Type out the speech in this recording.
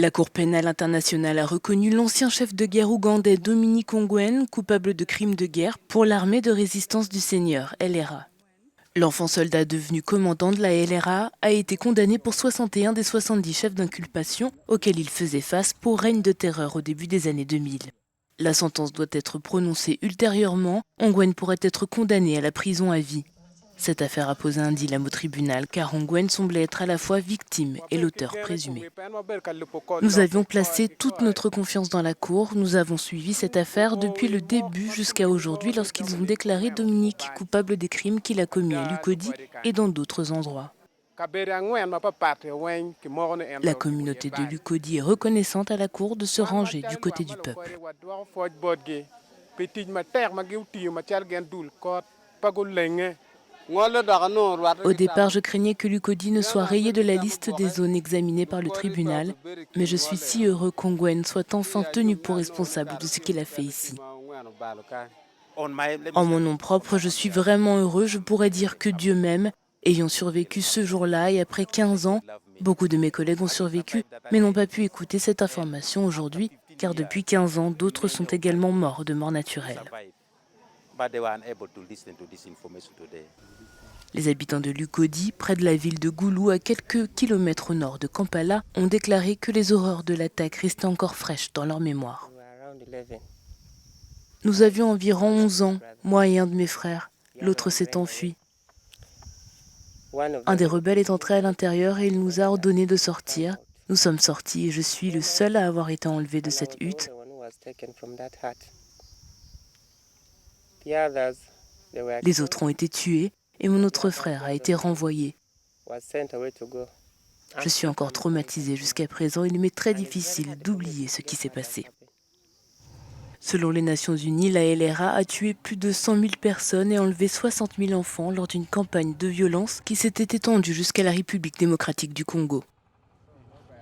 La Cour pénale internationale a reconnu l'ancien chef de guerre ougandais Dominique Ongwen coupable de crimes de guerre pour l'armée de résistance du Seigneur, LRA. L'enfant soldat devenu commandant de la LRA a été condamné pour 61 des 70 chefs d'inculpation auxquels il faisait face pour règne de terreur au début des années 2000. La sentence doit être prononcée ultérieurement. Ongwen pourrait être condamné à la prison à vie. Cette affaire a posé un dilemme au tribunal car Ongwen semblait être à la fois victime et l'auteur présumé. Nous avions placé toute notre confiance dans la Cour. Nous avons suivi cette affaire depuis le début jusqu'à aujourd'hui lorsqu'ils ont déclaré Dominique coupable des crimes qu'il a commis à Lukodi et dans d'autres endroits. La communauté de Lukodi est reconnaissante à la Cour de se ranger du côté du peuple. Au départ, je craignais que Lukodi ne soit rayé de la liste des zones examinées par le tribunal, mais je suis si heureux qu'Ongwen soit enfin tenu pour responsable de ce qu'il a fait ici. En mon nom propre, je suis vraiment heureux, je pourrais dire que Dieu m'aime. Ayant survécu ce jour-là et après 15 ans, beaucoup de mes collègues ont survécu, mais n'ont pas pu écouter cette information aujourd'hui, car depuis 15 ans, d'autres sont également morts de mort naturelle. Les habitants de Lukodi, près de la ville de Goulou, à quelques kilomètres au nord de Kampala, ont déclaré que les horreurs de l'attaque restaient encore fraîches dans leur mémoire. Nous avions environ 11 ans, moi et un de mes frères. L'autre s'est enfui. Un des rebelles est entré à l'intérieur et il nous a ordonné de sortir. Nous sommes sortis et je suis le seul à avoir été enlevé de cette hutte. Les autres ont été tués et mon autre frère a été renvoyé. Je suis encore traumatisée jusqu'à présent. Il m'est très difficile d'oublier ce qui s'est passé. Selon les Nations Unies, la LRA a tué plus de 100 000 personnes et enlevé 60 000 enfants lors d'une campagne de violence qui s'était étendue jusqu'à la République démocratique du Congo.